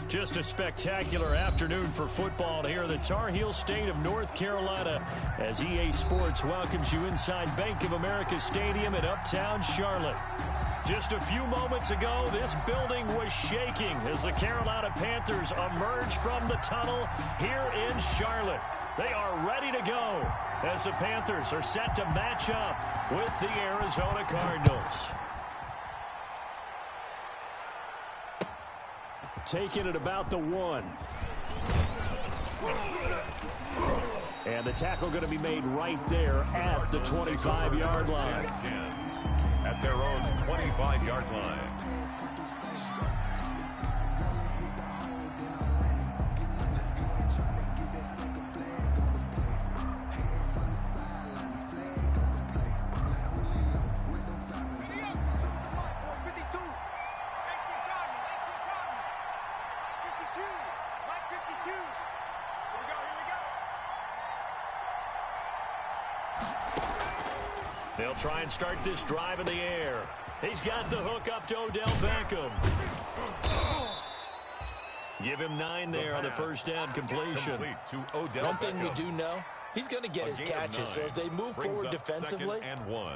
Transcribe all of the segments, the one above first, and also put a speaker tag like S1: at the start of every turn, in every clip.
S1: Just a spectacular afternoon for football here in the Tar Heel state of North Carolina as EA Sports welcomes you inside Bank of America Stadium in Uptown Charlotte. Just a few moments ago, this building was shaking as the Carolina Panthers emerge from the tunnel here in Charlotte. They are ready to go as the Panthers are set to match up with the Arizona Cardinals. Taking it about the 1. And the tackle going to be made right there at the 25-yard line.
S2: At their own 25-yard line.
S1: They'll try and start this drive in the air. He's got the hook up to Odell Beckham. Give him 9 there on the first down completion.
S3: One thing we do know, he's going to get his catches. So as they move forward defensively,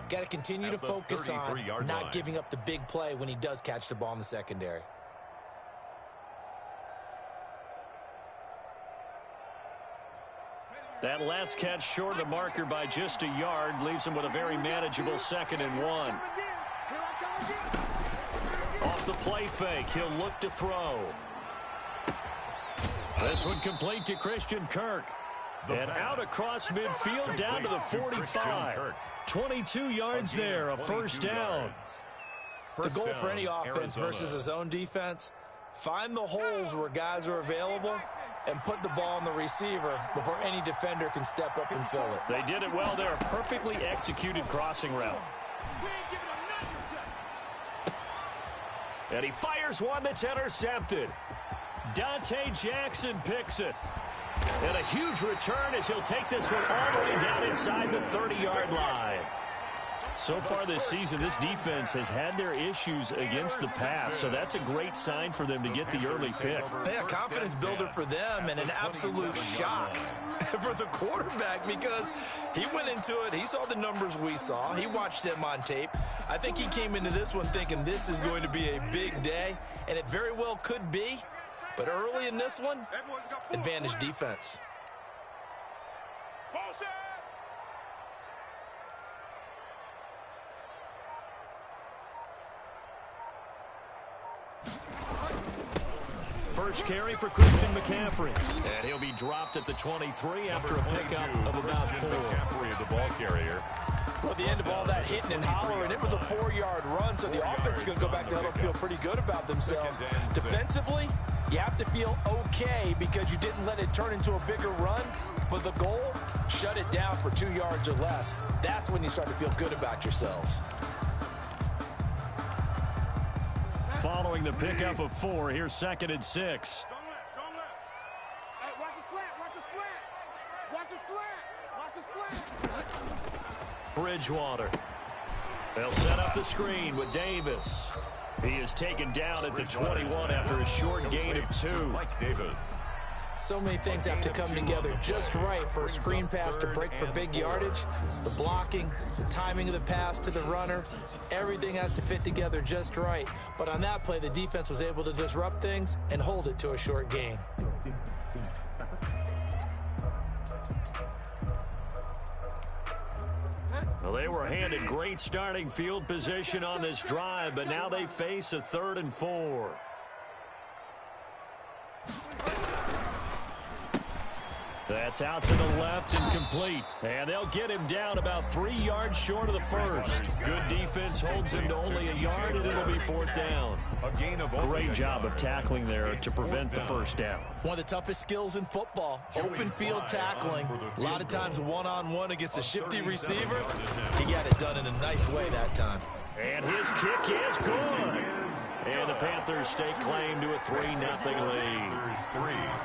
S3: got to continue to focus on not giving up the big play when he does catch the ball in the secondary.
S1: That last catch short of the marker by just a yard leaves him with a very manageable 2nd and 1. Off the play fake, he'll look to throw. This one complete to Christian Kirk. And out across midfield down to the 45. 22 yards there, a first down.
S3: The goal for any offense versus his own defense, find the holes where guys are available and put the ball on the receiver before any defender can step up and fill it.
S1: They did it well there. A perfectly executed crossing route. And he fires one that's intercepted. Dante Jackson picks it. And a huge return as he'll take this one all the way down inside the 30-yard line. So far this season, this defense has had their issues against the pass, so that's a great sign for them to get the early pick.
S3: Yeah, confidence builder for them and an absolute shock for the quarterback because he went into it. He saw the numbers we saw. He watched them on tape. I think he came into this one thinking this is going to be a big day, and it very well could be. But early in this one, advantage defense.
S1: First carry for Christian McCaffrey. And he'll be dropped at the 23 after a pickup of about 4.
S2: McCaffrey, the ball carrier.
S3: Well, at the end of all that hitting and hollering, it was a 4-yard run, so the offense is going to go back there and feel pretty good about themselves. Defensively, you have to feel okay because you didn't let it turn into a bigger run, but the goal, shut it down for 2 yards or less. That's when you start to feel good about yourselves.
S1: Following the pickup of 4, here's 2nd and 6.
S4: Hey, watch the slant, watch the slant. Watch the slant, watch the slant.
S1: Bridgewater. They'll set up the screen with Davis. He is taken down at the 21 after a short gain of 2.
S2: Mike Davis.
S3: So many things have to come together just right for a screen pass to break for big yardage. The blocking, the timing of the pass to the runner, everything has to fit together just right. But on that play, the defense was able to disrupt things and hold it to a short gain.
S1: Well, they were handed great starting field position on this drive, but now they face a 3rd and 4. That's out to the left and complete. And they'll get him down about 3 yards short of the first. Good defense holds him to only a yard, and it'll be 4th down. Great job of tackling there to prevent the first down.
S3: One of the toughest skills in football, open field tackling. A lot of times one-on-one against a shifty receiver. He got it done in a nice way that time.
S1: And his kick is good. And the Panthers stake claim to a 3-0 lead.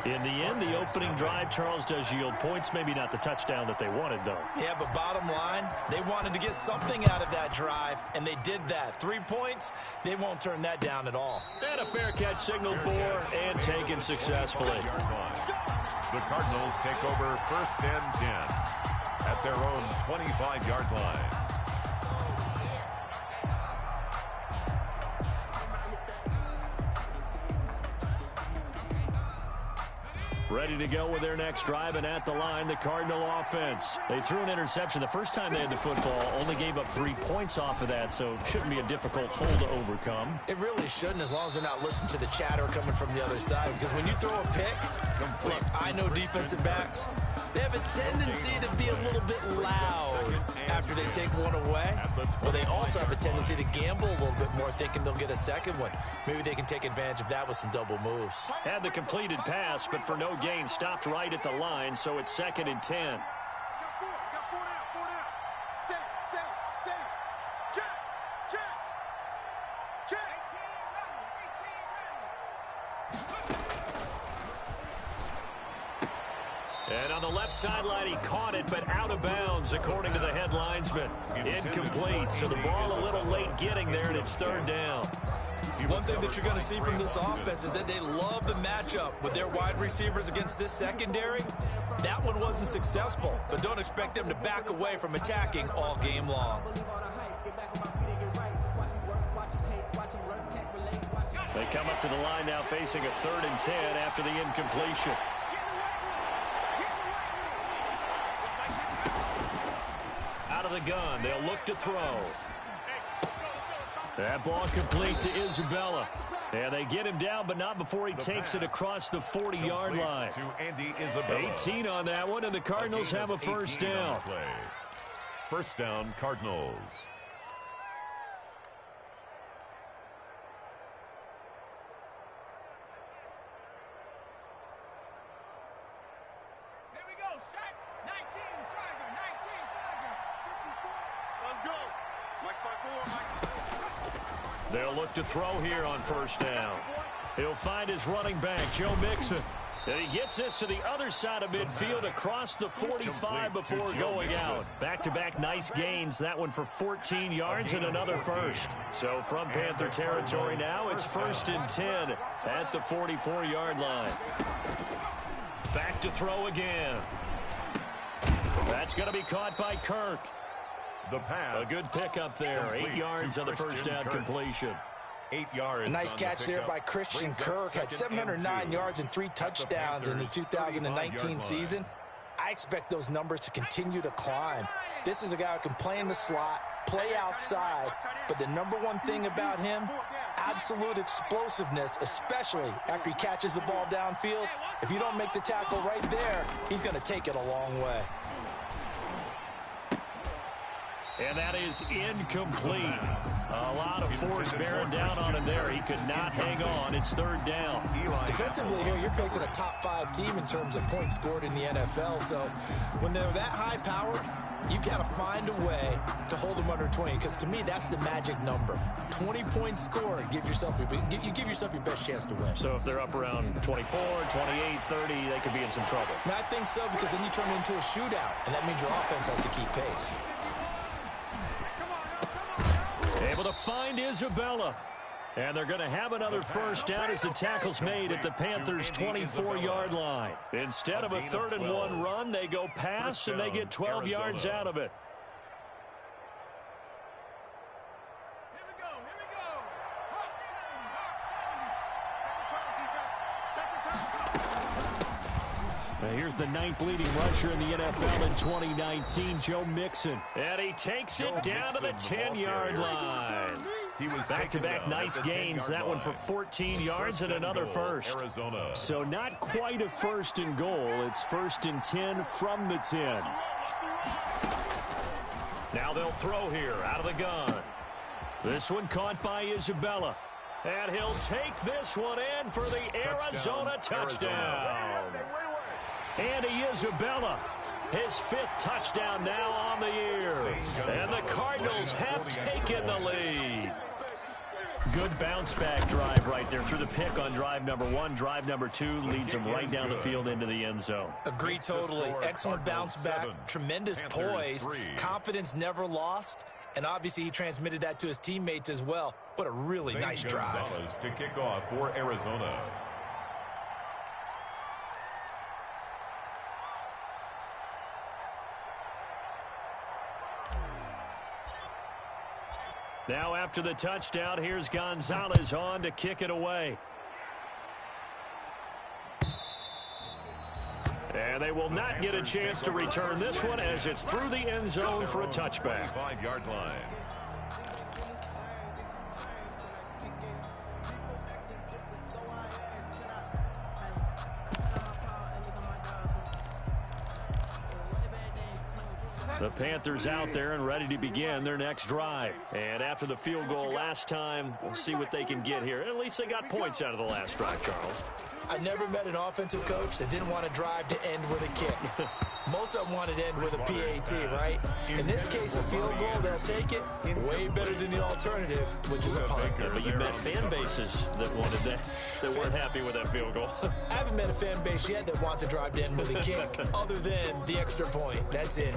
S1: In the end, the opening drive, Charles, does yield points. Maybe not the touchdown that they wanted, though.
S3: Yeah, but bottom line, they wanted to get something out of that drive, and they did that. 3 points, they won't turn that down at all.
S1: And a fair catch signaled for and taken successfully.
S2: The Cardinals take over 1st and 10 at their own 25-yard line.
S1: Ready to go with their next drive, and at the line, the Cardinal offense. They threw an interception the first time they had the football, only gave up 3 points off of that, so it shouldn't be a difficult hole to overcome.
S3: It really shouldn't, as long as they're not listening to the chatter coming from the other side, because when you throw a pick, look, I know defensive backs, they have a tendency to be a little bit loud after they take one away, but they also have a tendency to gamble a little bit more, thinking they'll get a second one. Maybe they can take advantage of that with some double moves.
S1: Had the completed pass, but for no gain, stopped right at the line, so it's 2nd and 10. And on the left sideline, he caught it, but out of bounds, according to the head linesman. Incomplete, so the ball a little late getting there, and it's 3rd down.
S3: One thing that you're going to see from this offense is that they love the matchup with their wide receivers against this secondary. That one wasn't successful, but don't expect them to back away from attacking all game long.
S1: They come up to the line now facing a 3rd and 10 after the incompletion. Out of the gun, they'll look to throw. That ball complete to Isabella. And they get him down, but not before he takes it across the 40-yard line. 18 on that one, and the Cardinals have a 1st down.
S2: 1st down, Cardinals.
S4: Here we go, set. 19, Tiger, 19, Tiger. Let's go. Mike 5-4, Mike.
S1: They'll look to throw here on 1st down. He'll find his running back, Joe Mixon. And he gets this to the other side of midfield across the 45 before going out. Back-to-back nice gains. That one for 14 yards and another 1st. So from Panther territory now, it's 1st and 10 at the 44-yard line. Back to throw again. That's going to be caught by Kirk.
S2: The pass.
S1: A good pickup there. 8 yards on the 1st down completion.
S2: 8 yards.
S3: A nice catch there by Christian Kirk. Had 709 yards and 3 touchdowns in the 2019 season. I expect those numbers to continue to climb. This is a guy who can play in the slot, play outside, but the number one thing about him, absolute explosiveness, especially after he catches the ball downfield. If you don't make the tackle right there, he's going to take it a long way.
S1: And that is incomplete. A lot of force bearing down on him there. He could not hang on. It's 3rd down.
S3: Defensively here, you're facing a top 5 team in terms of points scored in the NFL. So when they're that high powered, you got to find a way to hold them under 20. Because to me, that's the magic number. 20 points scored, you give yourself your best chance to win.
S1: So if they're up around 24, 28, 30, they could be in some trouble.
S3: And I think so, because then you turn it into a shootout, and that means your offense has to keep pace.
S1: Able to find Isabella. And they're going to have another 1st down as the tackle's made at the Panthers' 24-yard line. Instead of a 3rd and 1 run, they go pass, and they get 12 yards out of it.
S4: Here we go. Hawk 7, Hawk 7. Second turn.
S1: Now here's the 9th leading rusher in the NFL in 2019, Joe Mixon. And he takes it down to the 10-yard line.
S2: He was
S1: Back-to-back nice gains. That one for 14 yards and another 1st.
S2: Arizona.
S1: So not quite a 1st and goal. It's 1st and 10 from the 10. Now they'll throw here out of the gun. This one caught by Isabella. And he'll take this one in for the Arizona touchdown. Andy Isabella, his 5th touchdown now on the year. And the Cardinals have taken the lead. Good bounce-back drive right there through the pick on drive number 1. Drive number 2 leads them right down the field into the end zone.
S3: Agree totally. Excellent bounce back, tremendous poise, confidence never lost, and obviously he transmitted that to his teammates as well. What a really nice drive.
S2: Gonzalez to kick off for Arizona.
S1: Now after the touchdown, here's Gonzalez on to kick it away. And they will not get a chance to return this one as it's through the end zone for a touchback.
S2: 5-yard line.
S1: The Panthers out there and ready to begin their next drive. And after the field goal last time, we'll see what they can get here. At least they got points out of the last drive, Charles.
S3: I never met an offensive coach that didn't want to drive to end with a kick. Most of them wanted to end with a PAT, right? In this case, a field goal, they'll take it. Way better than the alternative, which is a punt.
S1: Yeah, but you've met fan bases that wanted that weren't happy with that field goal.
S3: I haven't met a fan base yet that wants to drive to end with a kick, other than the extra point. That's it.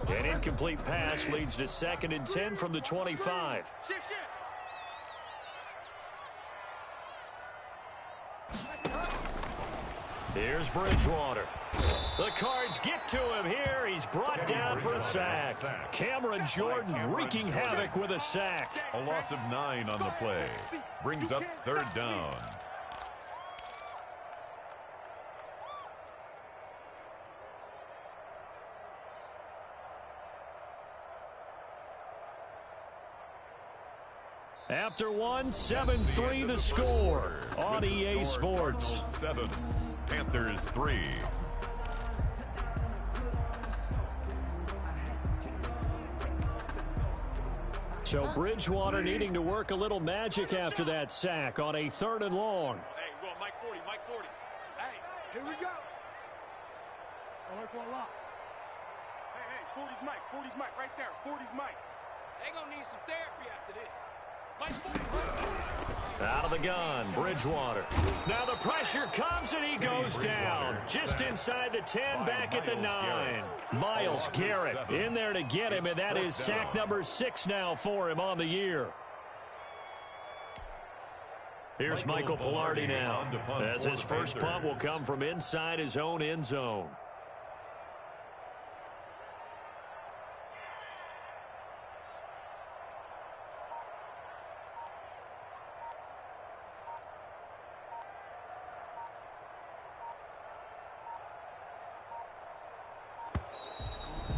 S1: An incomplete pass leads to 2nd and 10 from the 25. Here's Bridgewater. The Cards get to him here. He's brought down for a sack. Cameron Jordan wreaking havoc with a sack.
S2: A loss of 9 on the play. Brings up 3rd down.
S1: After one, 7-3 the score on EA Sports.
S2: 7, Panthers 3.
S1: So Bridgewater needing to work a little magic after that sack on a 3rd and long.
S4: Hey, well, Mike 40, Mike 40. Hey, here we go. All right, ball up. Hey, 40's Mike right there. 40's Mike. They gonna need some therapy after this.
S1: Out of the gun, Bridgewater. Now the pressure comes and he goes down. Just inside the 10, back at the 9. Myles Garrett in there to get him, and that is sack number 6 now for him on the year. Here's Michael Palardy now, as his first punt will come from inside his own end zone.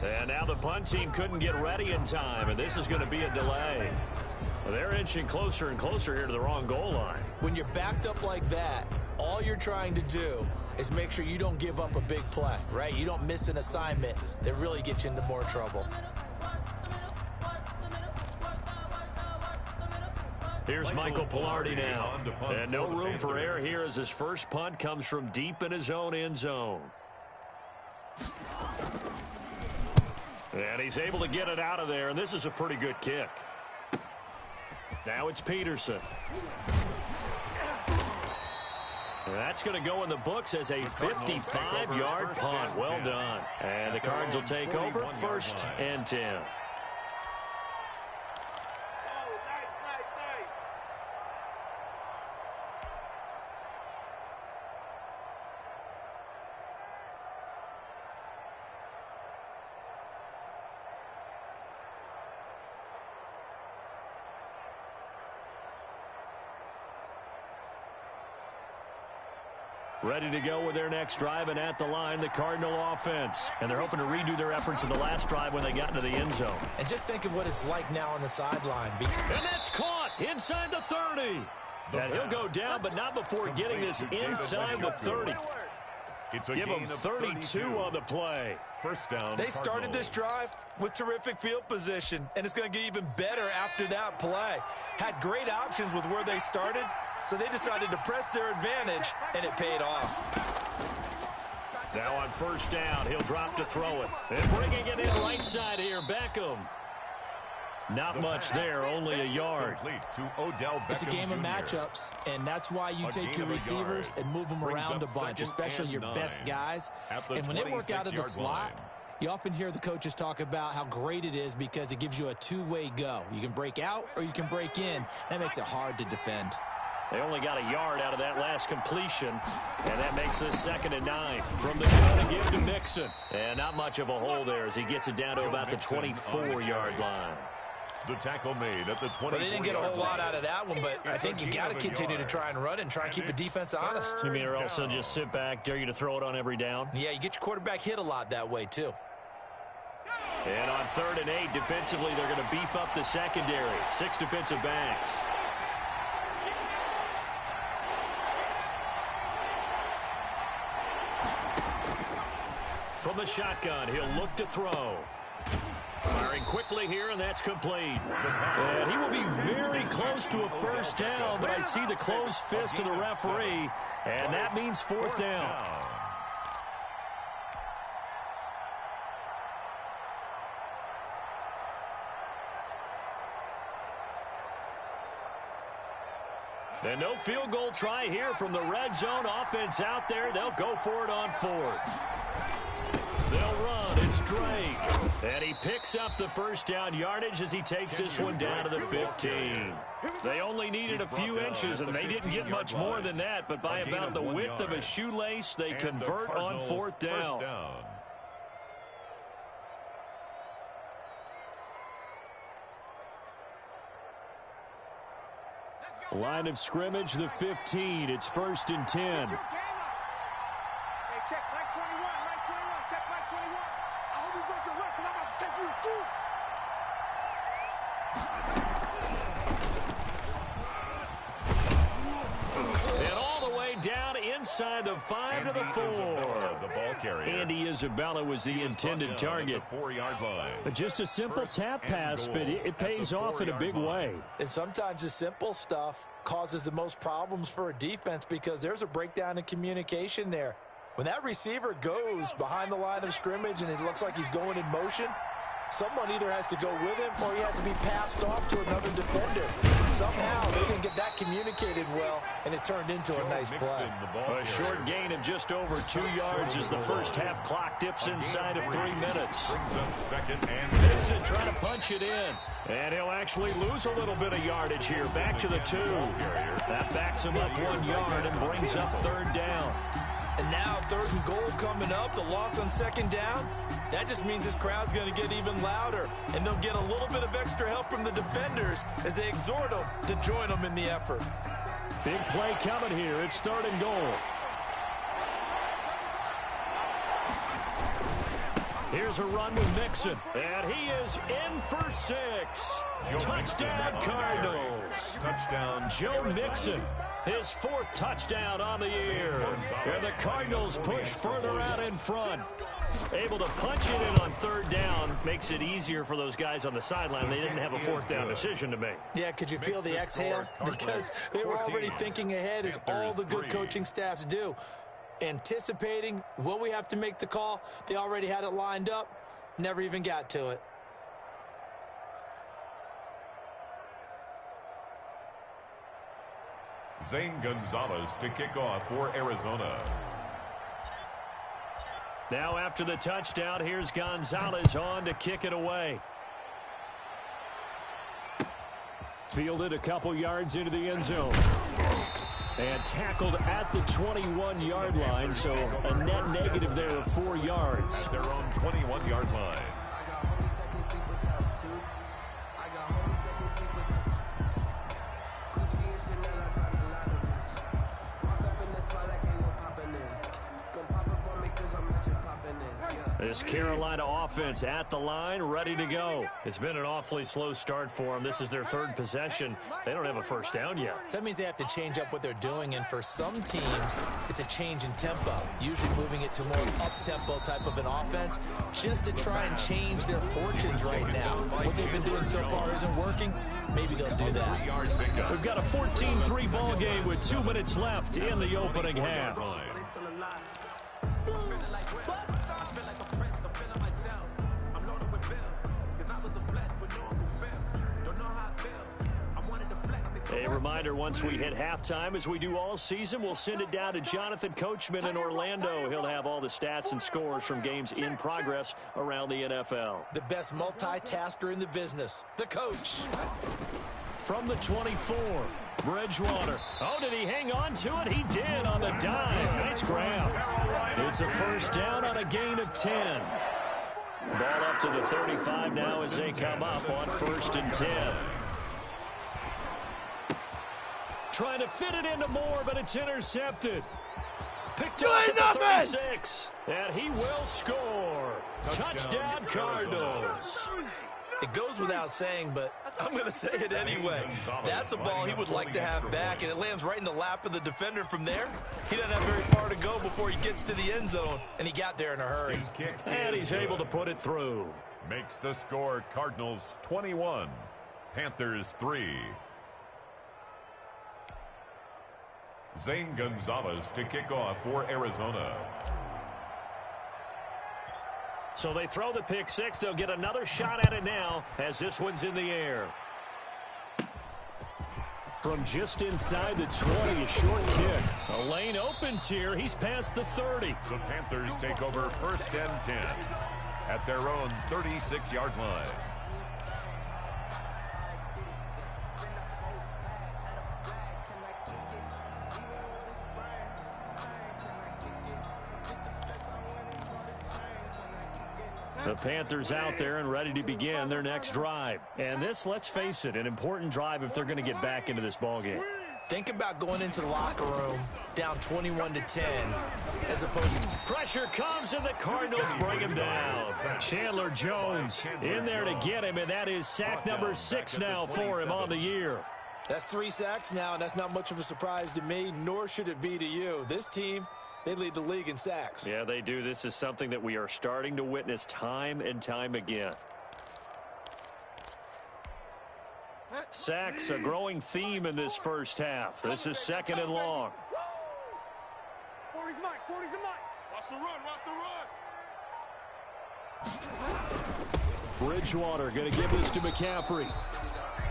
S1: And now the punt team couldn't get ready in time, and this is going to be a delay. Well, they're inching closer and closer here to the wrong goal line.
S3: When you're backed up like that, all you're trying to do is make sure you don't give up a big play, right? You don't miss an assignment that really gets you into more trouble.
S1: Here's Michael Palardy now. And no room for error here as his first punt comes from deep in his own end zone. And he's able to get it out of there, and this is a pretty good kick. Now it's Peterson. And that's going to go in the books as a 55-yard punt. Well done. And the Cards will take over 1st and 10. Ready to go with their next drive, and at the line, the Cardinal offense. And they're hoping to redo their efforts in the last drive when they got into the end zone.
S3: And just think of what it's like now on the sideline.
S1: And that's caught inside the 30. And he'll go down, but not before getting this inside the 30. Give him 32 on the play.
S2: First down.
S3: They started this drive with terrific field position, and it's going to get even better after that play. Had great options with where they started, so they decided to press their advantage, and it paid off.
S1: Now on first down, he'll drop to throw it. And bringing it in right side here, Beckham. Not much there, only a yard.
S2: To Odell Beckham
S3: It's a game of
S2: Jr.
S3: matchups, and that's why you take your receivers and move them around a bunch, especially your best guys. And when they work out of the slot, you often hear the coaches talk about how great it is because it gives you a two-way go. You can break out or you can break in. That makes it hard to defend.
S1: They only got a yard out of that last completion, and that makes us 2nd and 9. From the gun to give to Mixon. And not much of a hole there as he gets it down to about the 24-yard line.
S2: The tackle made at the 24-yard line.
S3: Well, they didn't get a whole lot out of that one, but I think you got to continue to try and run it and try and keep the defense honest.
S1: You mean or also just sit back, dare you to throw it on every down?
S3: Yeah, you get your quarterback hit a lot that way, too.
S1: And on 3rd and 8, defensively, they're going to beef up the secondary. 6 defensive backs. From the shotgun, he'll look to throw. Firing quickly here, and that's complete. And he will be very close to a first down, but I see the closed fist of the referee, and that means 4th down. And no field goal try here from the red zone. Offense out there. They'll go for it on 4th. They'll run. It's Drake. And he picks up the first down yardage as he takes this one down to the 15. They only needed a few inches, and they didn't get much more than that. But by about the width of a shoelace, they convert on 4th down. Line of scrimmage, the 15. It's 1st and 10.
S4: Hey, check line 21, check line 21. I hope you go to the left because I'm about to take you to school.
S1: And all the way down inside the 5 to the 4.
S2: The ball carrier.
S1: Andy Isabella was the intended target.
S2: 4-yard line.
S1: But just a simple tap pass, but it pays off in a big way.
S3: And sometimes the simple stuff causes the most problems for a defense because there's a breakdown in communication there. When that receiver goes behind the line of scrimmage and it looks like he's going in motion, someone either has to go with him or he has to be passed off to another defender. Somehow they didn't get that communicated well, and it turned into a nice play.
S1: A short gain of just over 2 yards as the first half clock dips inside of 3 minutes.
S2: Brings up 2nd and
S1: Vincent trying to punch it in. And he'll actually lose a little bit of yardage here. Back to the 2. That backs him up 1 yard and brings up 3rd down.
S3: And now 3rd and goal coming up, the loss on 2nd down. That just means this crowd's going to get even louder, and they'll get a little bit of extra help from the defenders as they exhort them to join them in the effort.
S1: Big play coming here. It's 3rd and goal. Here's a run with Mixon, and he is in for 6. Touchdown, Cardinals.
S2: Touchdown,
S1: Joe Mixon, his 4th touchdown on the year. And the Cardinals push further out in front. Able to punch it in on 3rd down makes it easier for those guys on the sideline. They didn't have a 4th down decision to make.
S3: Yeah, could you feel the exhale? Because they were already thinking ahead, as all the good coaching staffs do. Anticipating, will we have to make the call? They already had it lined up, never even got to it.
S2: Zane Gonzalez to kick off for Arizona.
S1: Now after the touchdown, here's Gonzalez on to kick it away. Fielded a couple yards into the end zone. And tackled at the 21-yard line, so a net negative there of 4 yards.
S2: At their own 21-yard line.
S1: This Carolina offense at the line, ready to go. It's been an awfully slow start for them. This is their 3rd possession. They don't have a first down yet.
S3: So that means they have to change up what they're doing, and for some teams, it's a change in tempo, usually moving it to more up-tempo type of an offense, just to try and change their fortunes right now. What they've been doing so far isn't working. Maybe they'll do that.
S1: We've got a 14-3 ball game with 2 minutes left in the opening half. reminder, once we hit halftime, as we do all season, we'll send it down to Jonathan Coachman in Orlando. He'll have all the stats and scores from games in progress around the NFL.
S3: The best multitasker in the business, the coach.
S1: From the 24, Bridgewater. Oh, did he hang on to it? He did on the dime. Nice grab. It's a first down on a gain of 10. Ball up to the 35 now as they come up on 1st and 10. Trying to fit it into Moore, but it's intercepted. Picked up at the 36. And he will score. Touchdown Cardinals.
S3: It goes without saying, but I'm going to say it anyway. That's a ball he would like to have back, and it lands right in the lap of the defender from there. He doesn't have very far to go before he gets to the end zone, and he got there in a hurry.
S1: And he's able to put it through.
S2: Makes the score Cardinals 21, Panthers 3. Zane Gonzalez to kick off for Arizona.
S1: So they throw the pick six. They'll get another shot at it now as this one's in the air. From just inside the 20, a short kick. A lane opens here. He's past the 30.
S2: The Panthers take over 1st and 10 at their own 36-yard line.
S1: The Panthers out there and ready to begin their next drive. And this, let's face it, an important drive if they're going to get back into this ballgame.
S3: Think about going into the locker room down 21-10 as opposed to...
S1: Pressure comes and the Cardinals bring him down. Chandler Jones in there to get him, and that is sack number 6 now for him on the year.
S3: That's 3 sacks now, and that's not much of a surprise to me, nor should it be to you. This team, they lead the league in sacks.
S1: Yeah, they do. This is something that we are starting to witness time and time again. Sacks, a growing theme in this first half. This is 2nd and long.
S4: 40's Mike, 40's the Mike. Watch the run, watch the run.
S1: Bridgewater going to give this to McCaffrey.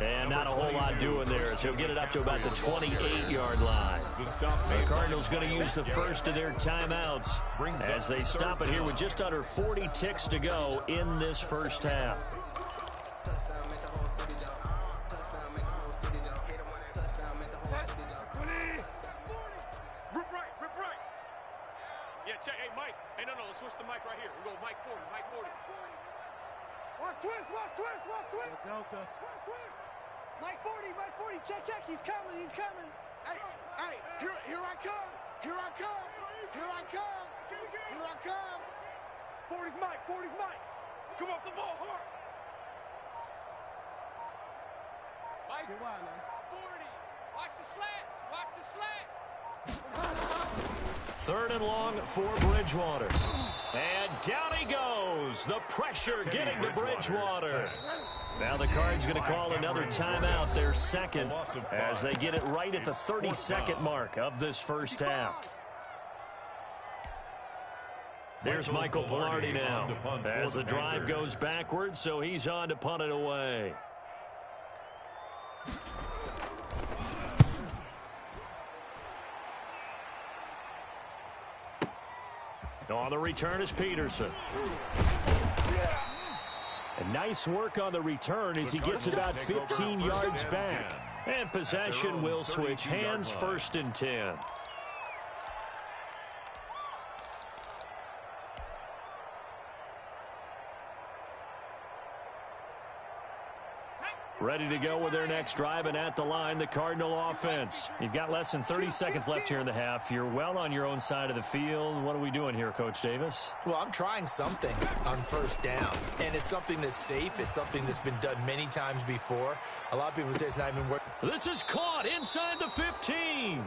S1: And not a whole lot doing there as he'll get it up to about the 28-yard line. The Cardinals going to use the first of their timeouts as they stop it here with just under 40 ticks to go in this first half.
S4: Rip right. Yeah, check. Hey, Mike. Hey, no, let's switch the mic right here. We go Mike 40, Mike 40. Watch twist. Delta. Watch twist. Mike 40, check, he's coming. Hey, here I come. 40's Mike. Come off the ball hard. Mike, 40. Watch the slats.
S1: 3rd and long for Bridgewater. And down he goes. The pressure getting to Bridgewater. Now the Cards going to call another timeout, their second, as they get it right at the 32nd mark of this first half. There's Michael Palardy now as the drive goes backwards, so he's on to punt it away. On the return is Peterson. And nice work on the return as he gets about 15 yards back. And possession will switch hands, 1st and 10. Ready to go with their next drive, and at the line, the Cardinal offense. You've got less than 30 seconds left here in the half. You're well on your own side of the field. What are we doing here, Coach Davis?
S3: Well, I'm trying something on first down, and it's something that's safe. It's something that's been done many times before. A lot of people say it's not even worth.
S1: This is caught inside the 15.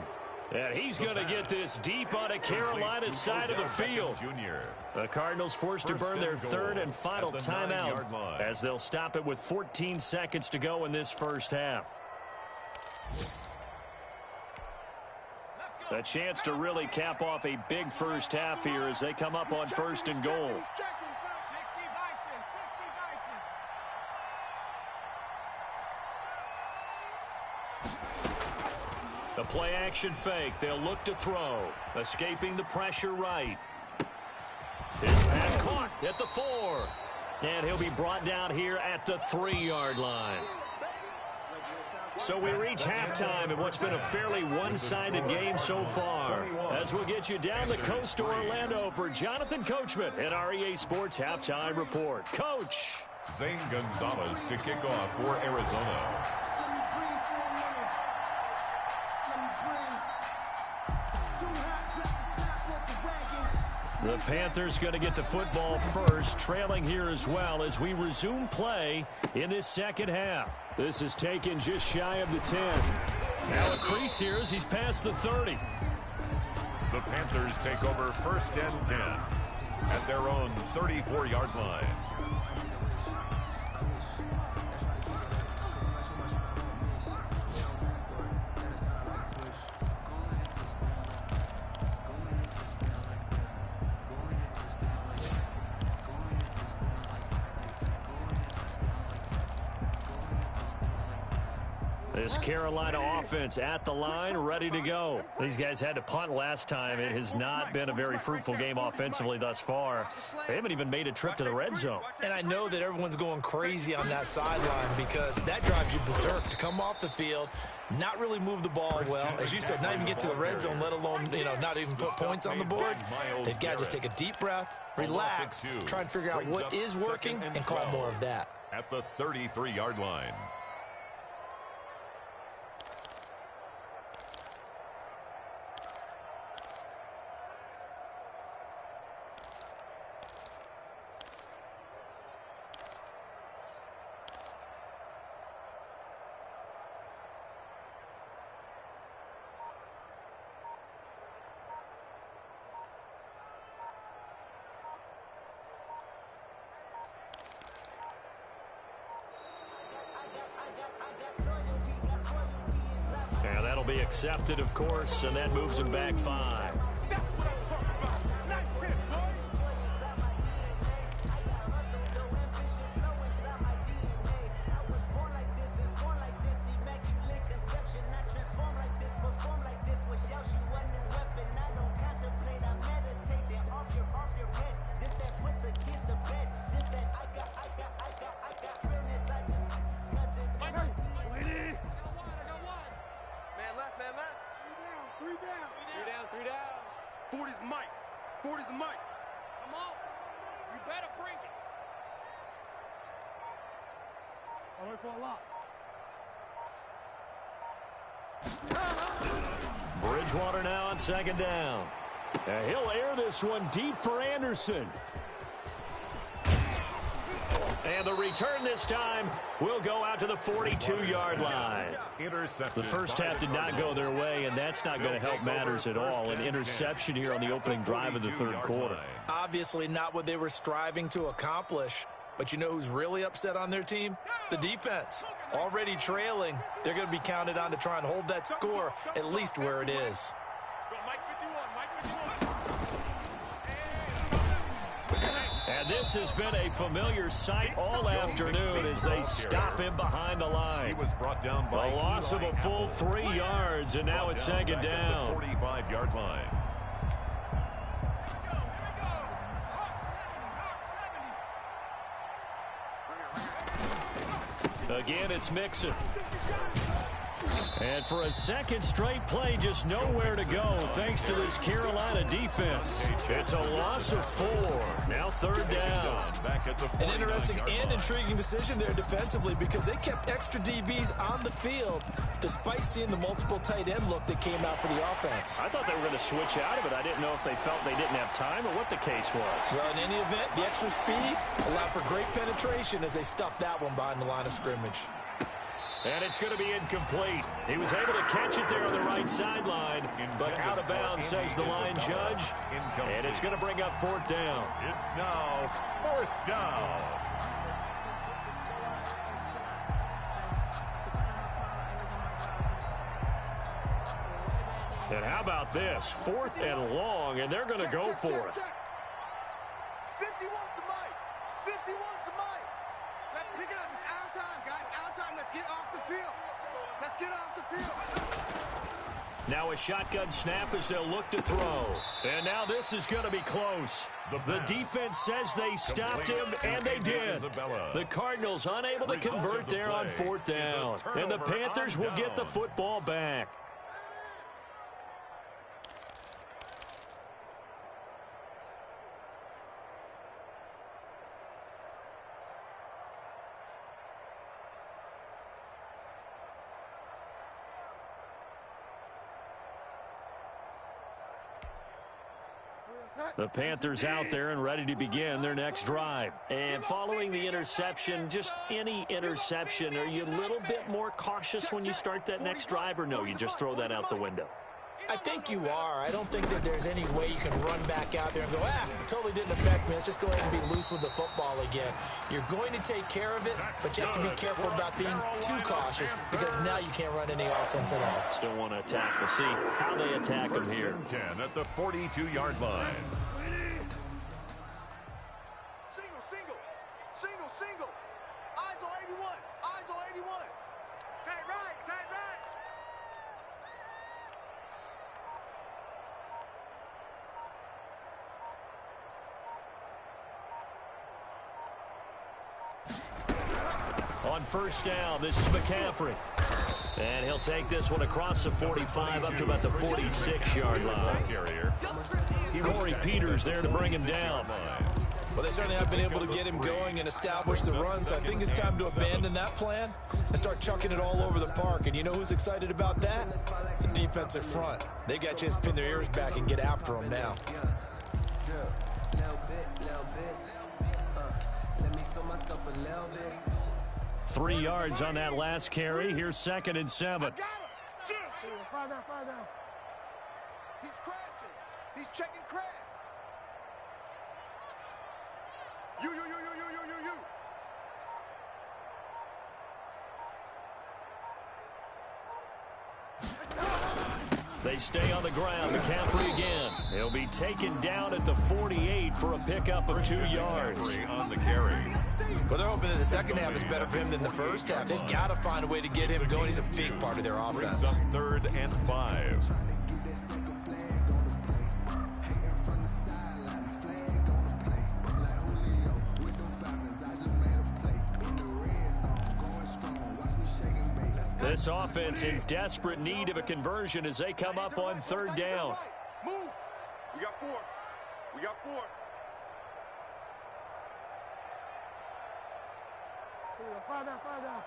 S1: And he's going to get this deep on a Carolina side of the field. The Cardinals forced to burn their 3rd and final timeout as they'll stop it with 14 seconds to go in this first half. A chance to really cap off a big first half here as they come up on 1st and goal. The play action fake. They'll look to throw. Escaping the pressure right. His pass caught at the 4. And he'll be brought down here at the 3-yard line. So we reach halftime in what's been a fairly one-sided game so far. As we'll get you down the coast to Orlando for Jonathan Coachman at our EA Sports Halftime Report. Coach.
S2: Zane Gonzalez to kick off for Arizona.
S1: The Panthers going to get the football first, trailing here as well as we resume play in this second half. This is taken just shy of the 10. Now a crease here as he's past the 30.
S2: The Panthers take over 1st and 10 at their own 34-yard line.
S1: This Carolina offense at the line, ready to go. These guys had to punt last time. It has not been a very fruitful game offensively thus far. They haven't even made a trip to the red zone.
S3: And I know that everyone's going crazy on that sideline because that drives you berserk to come off the field, not really move the ball well. As you said, not even get to the red zone, let alone, not even put points on the board. They've got to just take a deep breath, relax, try and figure out what is working and call more of that.
S2: At the 33-yard line.
S1: Yeah, that'll be accepted, of course, and that moves him back 5. Bridgewater now on 2nd down. He'll air this one deep for Anderson. And the return this time will go out to the 42-yard line. The first half did not go their way, and that's not going to help matters at all. An interception here on the opening drive of the 3rd quarter.
S3: Obviously not what they were striving to accomplish. But you know who's really upset on their team? The defense. Already trailing, they're going to be counted on to try and hold that score at least where it is.
S1: And this has been a familiar sight all afternoon as they stop him behind the line.
S2: He was brought down by
S1: a loss of a full 3 yards, and now it's 2nd down.
S2: 45-yard line.
S1: Again, it's Mixon. And for a second straight play, just nowhere to go thanks to this Carolina defense. It's a loss of 4. Now 3rd down.
S3: An interesting and intriguing decision there defensively because they kept extra DBs on the field despite seeing the multiple tight end look that came out for the offense.
S1: I thought they were going to switch out of it. I didn't know if they felt they didn't have time or what the case was.
S3: Well, in any event, the extra speed allowed for great penetration as they stuffed that one behind the line of scrimmage.
S1: And it's going to be incomplete. He was able to catch it there on the right sideline, but out of bounds, says the line judge. And it's going to bring up 4th down.
S2: It's now 4th down.
S1: And how about this? 4th and long, and they're going to go for it.
S4: 51 to Mike. 51 to Mike. Let's pick it up. It's our time, guys. Our time. Let's get off the field. Let's get off the field.
S1: Now a shotgun snap as they'll look to throw. And now this is going to be close. The defense says they stopped him, and they did. The Cardinals unable to convert there on 4th down. And the Panthers will get the football back. The Panthers out there and ready to begin their next drive. And following the interception, just any interception, are you a little bit more cautious when you start that next drive, or no, you just throw that out the window?
S3: I think you are. I don't think that there's any way you can run back out there and go, it totally didn't affect me. Let's just go ahead and be loose with the football again. You're going to take care of it, but you have to be careful about being too cautious because now you can't run any offense at all.
S1: Still want to attack. We'll see how they attack them here.
S2: 10 at the 42-yard line.
S4: Single. Eyes on 81. Tight right.
S1: On 1st down, this is McCaffrey. And he'll take this one across the 45 up to about the 46-yard line. Corey Peters there to bring him down.
S3: Well, they certainly have been able to get him going and establish the run, so I think it's time to abandon that plan and start chucking it all over the park. And you know who's excited about that? The defensive front. They got a chance to pin their ears back and get after him now.
S1: – 3 yards on that last carry. Here's 2nd and 7.
S4: Five down. He's crashing. He's checking crash. You.
S1: They stay on the ground. McCaffrey again. He'll be taken down at the 48 for a pickup of 2 yards.
S2: On the carry.
S3: Well, they're hoping that the second half is better for him than the first half. They've got to find a way to get him going. He's a big part of their offense.
S2: 3rd and 5.
S1: This offense in desperate need of a conversion as they come up on 3rd down.
S4: Move. We got 4. Five down.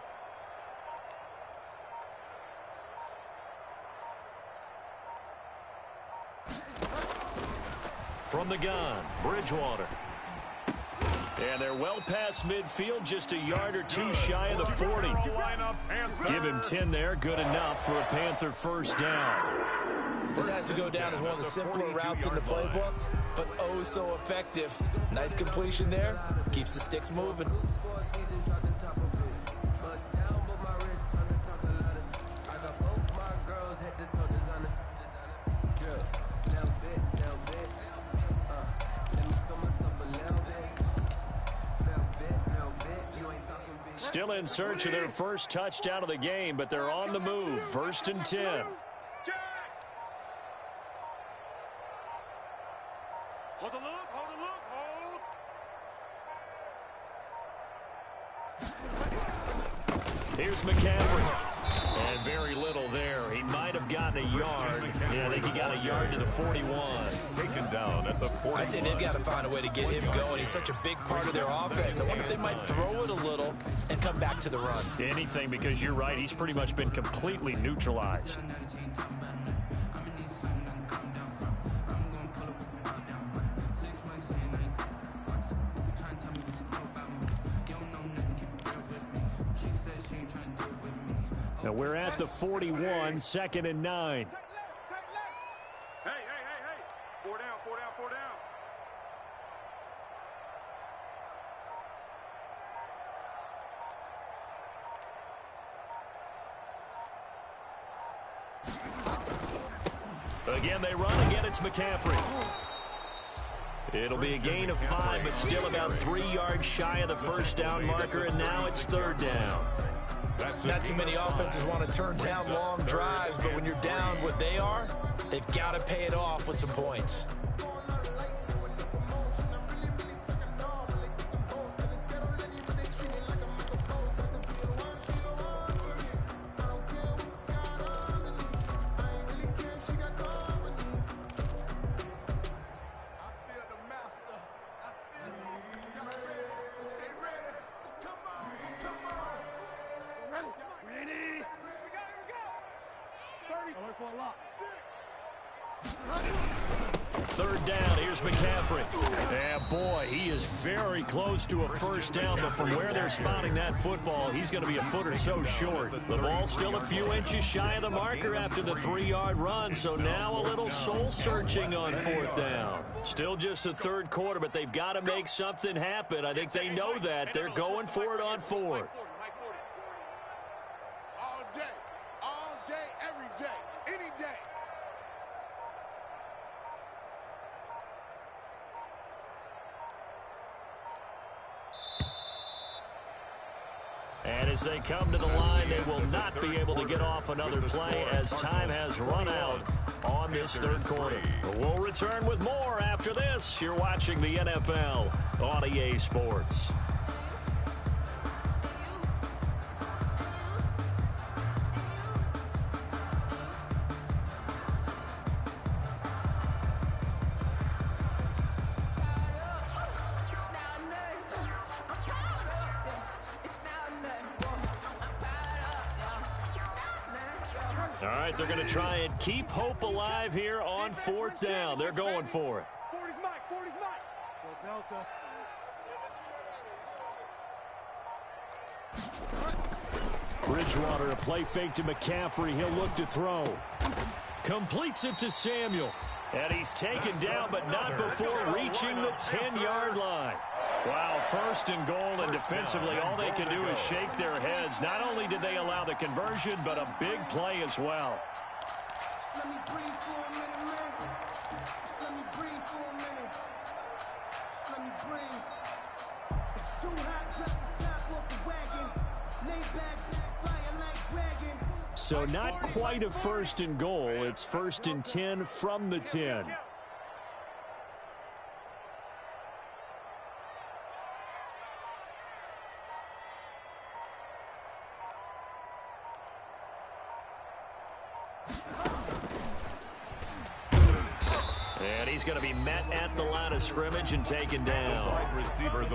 S1: From the gun, Bridgewater. And they're well past midfield, just a yard or two shy of the 40. Give him 10 there, good enough for a Panther 1st down.
S3: This has to go down as one of the simpler routes in the playbook, but oh so effective. Nice completion there, keeps the sticks moving.
S1: Still in search of their first touchdown of the game, but they're on the move. 1st and 10.
S4: Hold the look.
S1: Here's McCaffrey. And very little there. He might have gotten a yard. Yeah, I think he got a yard to the 41.
S2: Taken down at the 41.
S3: I'd say they've got to find a way to get him going. He's such a big part of their offense. I wonder if they might throw it a little and come back to the run.
S1: Anything, because you're right. He's pretty much been completely neutralized. Now we're at the 41, 2nd and 9.
S4: Hey. 4 down.
S1: Again, they run. Again, it's McCaffrey. It'll be a gain of 5, but still about 3 yards shy of the 1st down marker, and now it's 3rd down.
S3: Not too many offenses want to turn down long drives, but when you're down what they are, they've got to pay it off with some points.
S1: Third down, here's McCaffrey. Yeah, boy, he is very close to a first down, but from where they're spotting that football, he's going to be a foot or so short. The ball's still a few inches shy of the marker after the 3-yard run, so now a little soul-searching on fourth down. Still just the third quarter, but they've got to make something happen. I think they know that. They're going for it on fourth.
S4: All day, every day, any day.
S1: And as they come to the line, they will not be able to get off another play as time has run out on this third quarter. We'll return with more after this. You're watching the NFL on EA Sports. All right, they're going to try and keep hope alive here on fourth down. They're going for it.
S4: 40's Mike, 40's Mike. Go Delta.
S1: Bridgewater, a play fake to McCaffrey. He'll look to throw. Completes it to Samuel. And he's taken down, but not before reaching the 10-yard line. Wow, first and goal, and defensively, all they can do is shake their heads. Not only did they allow the conversion, but a big play as well.
S5: Let me breathe for a minute, man. Let me breathe for a minute. Let me breathe. It's too hot, drop the top off the wagon. Lay back, fire like dragon.
S1: So not quite a first and goal. It's first and 10 from the 10. And he's going to be met at the line of scrimmage and taken down.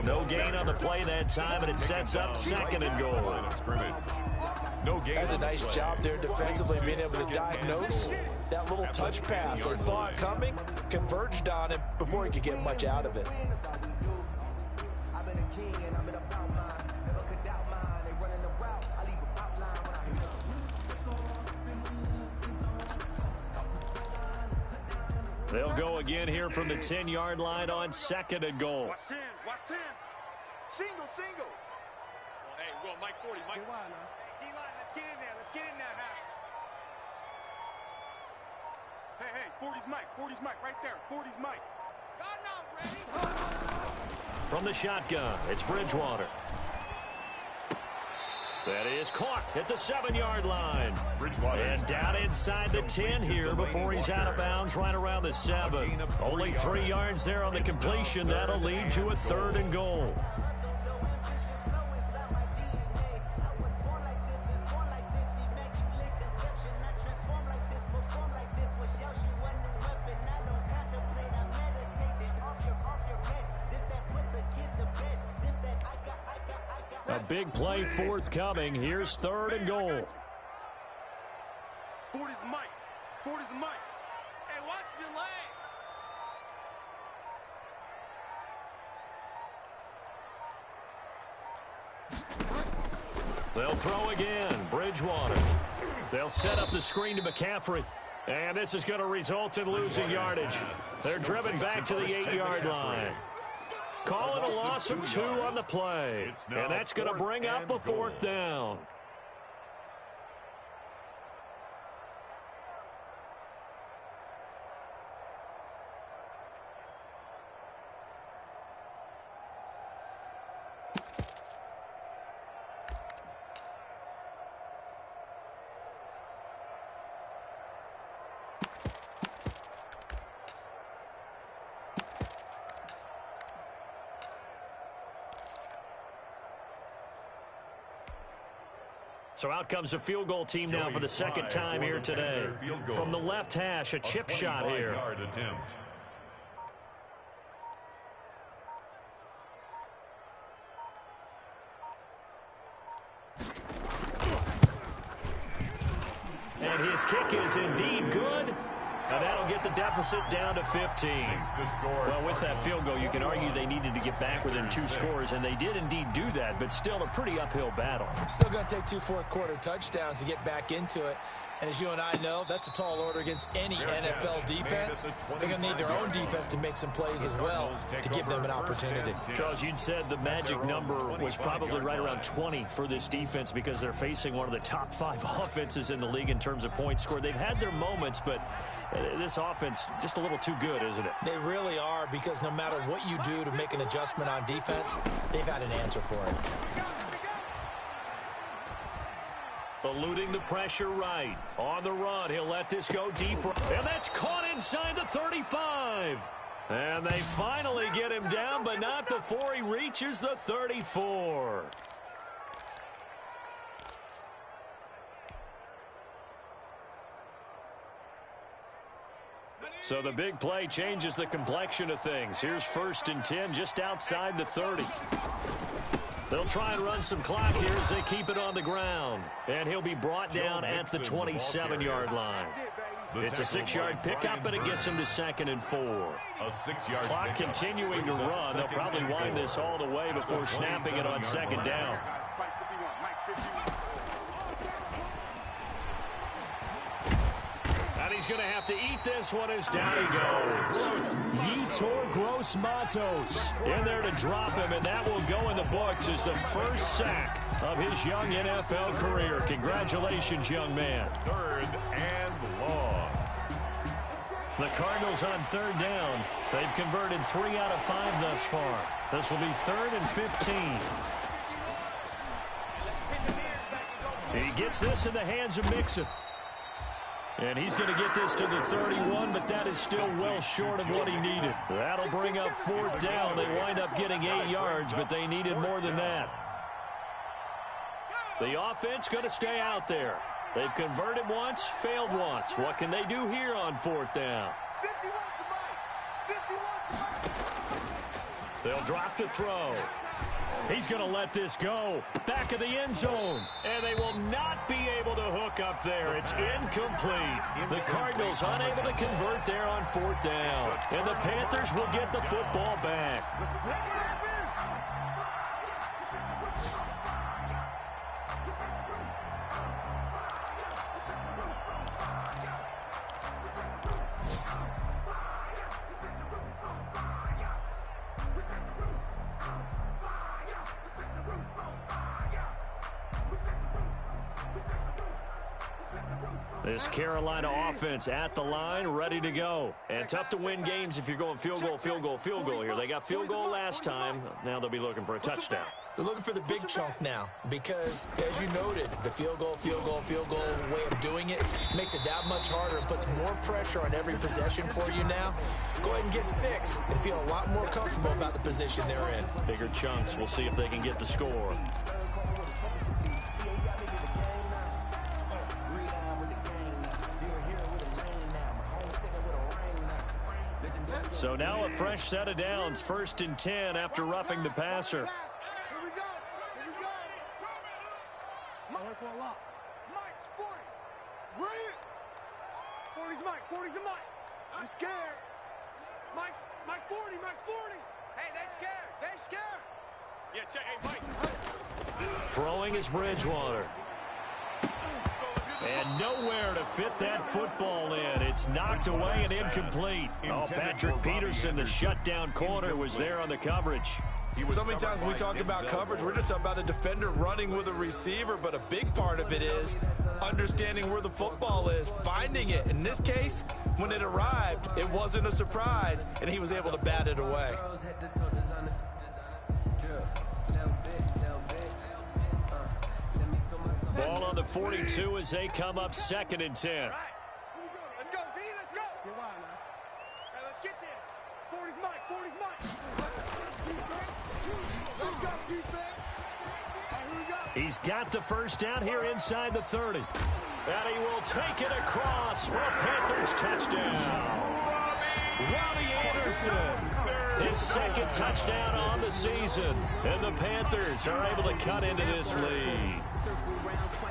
S1: No gain on the play that time, and it sets up second and goal.
S3: That's a nice job there defensively, being able to diagnose that little touch pass. They saw it coming, converged on it before he could get much out of it.
S1: They'll go again here from the 10-yard line on second and goal.
S4: Watch 10, watch 10. Single, single. Well, hey, we're going Mike 40, Mike. D-line, let's get in there. Let's get in there, Hey, hey, 40's Mike. 40's Mike right there. 40's Mike. God, now, ready?
S1: From the shotgun, it's Bridgewater. That is caught at the 7-yard line. And down inside the 10 here before he's out of bounds right around the 7. Only 3 yards there on the completion. That'll lead to a third and goal. A big play forthcoming. Here's third and goal.
S4: 40's Mike. 40's Mike. Hey, watch the delay.
S1: They'll throw again. Bridgewater. They'll set up the screen to McCaffrey. And this is going to result in losing yardage. They're driven back to the 8-yard line. Call it a loss of 2 on the play. And that's going to bring up a fourth down. So out comes a field goal team now for the second time here today. From the left hash, a chip shot here. And his kick is indeed good. And that'll get the deficit down to 15. Well, with that field goal, you can argue they needed to get back within 2 scores, and they did indeed do that, but still a pretty uphill battle.
S3: Still going to take 2 fourth-quarter touchdowns to get back into it. And as you and I know, that's a tall order against any NFL defense. They're going to need their own defense to make some plays as well to give them an opportunity.
S1: Charles, you said the magic number was probably right around 20 for this defense because they're facing one of the top 5 offenses in the league in terms of points scored. They've had their moments, but this offense just a little too good, isn't it?
S3: They really are, because no matter what you do to make an adjustment on defense, they've had an answer for it.
S1: Eluding the pressure right. On the run, he'll let this go deep. And that's caught inside the 35. And they finally get him down, but not before he reaches the 34. So the big play changes the complexion of things. Here's 1st and 10 just outside the 30. They'll try and run some clock here as they keep it on the ground. And he'll be brought down at the 27-yard line. It's a 6-yard pickup, and it gets him to 2nd and 4.
S2: A 6-yard
S1: clock continuing to run. They'll probably wind this all the way before snapping it on 2nd down. And he's going to have to eat this one as down he goes. Yetur Gross-Matos in there to drop him, and that will go in the books as the first sack of his young NFL career. Congratulations, young man.
S2: 3rd and long.
S1: The Cardinals on 3rd down. They've converted 3 out of 5 thus far. This will be 3rd and 15. He gets this in the hands of Mixon. And he's going to get this to the 31, but that is still well short of what he needed. That'll bring up 4th down. They wind up getting 8 yards, but they needed more than that. The offense going to stay out there. They've converted once, failed once. What can they do here on 4th down? They'll drop the throw. He's going to let this go. Back of the end zone. And they will not be able to hook up there. It's incomplete. The Cardinals unable to convert there on 4th down. And the Panthers will get the football back. This Carolina offense at the line, ready to go. And tough to win games if you're going field goal, field goal, field goal here. They got field goal last time. Now they'll be looking for a touchdown.
S3: They're looking for the big chunk now because, as you noted, the field goal way of doing it makes it that much harder and puts more pressure on every possession for you now. Go ahead and get 6 and feel a lot more comfortable about the position they're in.
S1: Bigger chunks. We'll see if they can get the score. So now a fresh set of downs, 1st and 10 after roughing the passer.
S4: Here we go. Here we go. Mike's 40. Bring it. 40's Mike. 40's the Mike. I'm scared. Mike's 40. Mike's 40. Hey, they scared. They scared. Yeah, check. Hey, Mike.
S1: Throwing is Bridgewater. And nowhere to fit that football in. It's knocked away and incomplete. Oh, Patrick Peterson, the shutdown corner, was there on the coverage.
S3: So many times when we talk about coverage, we're just about a defender running with a receiver, but a big part of it is understanding where the football is, finding it. In this case, when it arrived, it wasn't a surprise, and he was able to bat it away.
S1: Ball on the 42 as they come up 2nd and 10.
S4: Let's go, D, let's go. Get wide now. Hey, let's get there. 40's Mike, 40's Mike. Defense. Let's go, defense.
S1: He's got the first down here inside the 30. And he will take it across for a Panthers touchdown. Robbie Anderson, his second touchdown on the season. And the Panthers are able to cut into this lead.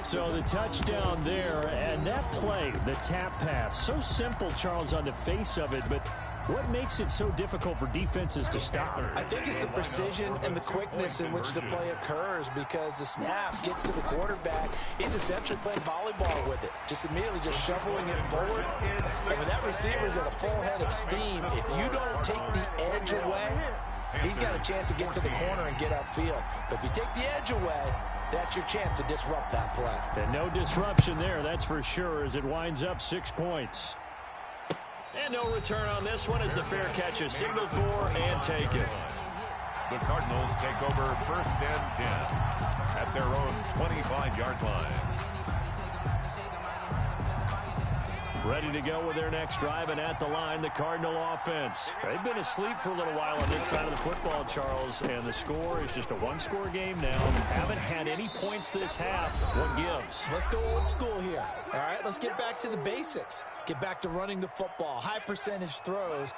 S1: So the touchdown there, and that play, the tap pass, so simple, Charles, on the face of it, but what makes it so difficult for defenses to stop?
S3: I think it's the precision and the quickness in which the play occurs, because the snap gets to the quarterback. He's essentially playing volleyball with it, just immediately just shoveling it forward. And when that receiver's at a full head of steam, if you don't take the edge away, he's got a chance to get to the corner and get upfield. But if you take the edge away, that's your chance to disrupt that play.
S1: And no disruption there, that's for sure, as it winds up 6 points. And no return on this one as the fair catch is signaled for and taken.
S2: The Cardinals take over first and 10 at their own 25-yard line.
S1: Ready to go with their next drive, and at the line, the Cardinal offense. They've been asleep for a little while on this side of the football, Charles, and the score is just a one-score game now. Haven't had any points this half. What gives?
S3: Let's go old school here. All right, let's get back to the basics. Get back to running the football, high percentage throws.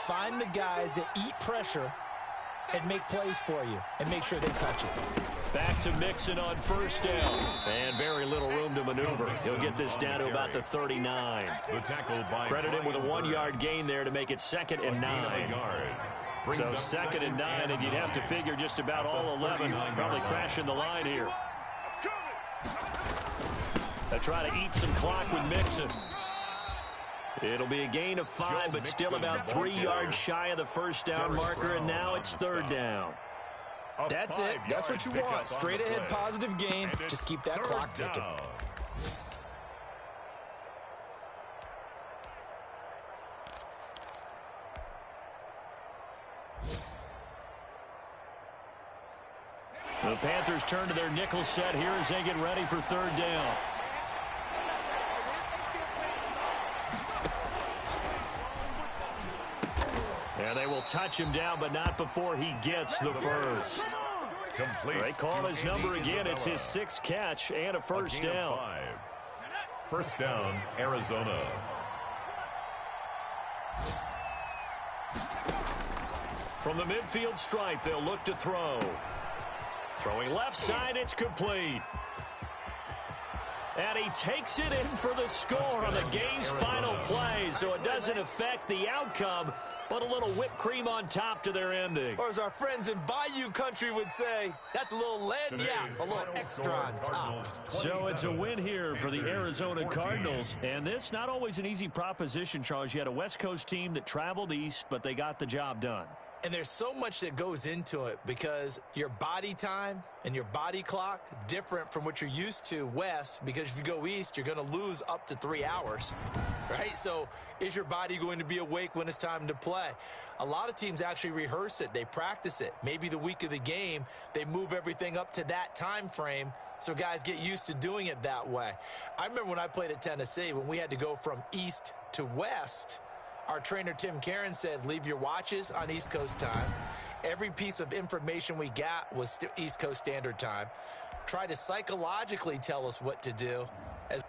S3: Find the guys that eat pressure and make plays for you, and make sure they touch it.
S1: Back to Mixon on first down. And very little room to maneuver. He'll get this down to about the 39. Credit him with a 1-yard gain there to make it 2nd and 9. So 2nd and 9, and you'd have to figure just about all 11 probably crashing the line here. They try to eat some clock with Mixon. It'll be a gain of 5, but still about 3 yards shy of the first down marker, and now it's 3rd down.
S3: That's it. That's what you want. Straight ahead positive gain. Just keep that clock ticking.
S1: The Panthers turn to their nickel set here as they get ready for 3rd down. And they will touch him down, but not before he gets the first.
S2: Complete.
S1: They call his number again. It's his 6th catch and a first down.
S2: First down, Arizona.
S1: From the midfield stripe, they'll look to throw. Throwing left side, it's complete. And he takes it in for the score on the game's final play, so it doesn't affect the outcome, but a little whipped cream on top to their ending.
S3: Or as our friends in Bayou Country would say, that's a little lagniappe, a little extra on top.
S1: So it's a win here for the Arizona Cardinals. And this, not always an easy proposition, Charles. You had a West Coast team that traveled east, but they got the job done.
S3: And there's so much that goes into it, because your body time and your body clock different from what you're used to west, because if you go east, you're going to lose up to 3 hours, right? So is your body going to be awake when it's time to play? A lot of teams actually rehearse it. They practice it. Maybe the week of the game, they move everything up to that time frame so guys get used to doing it that way. I remember when I played at Tennessee, when we had to go from east to west, our trainer, Tim Karen, said, leave your watches on East Coast time. Every piece of information we got was East Coast Standard Time. Try to psychologically tell us what to do as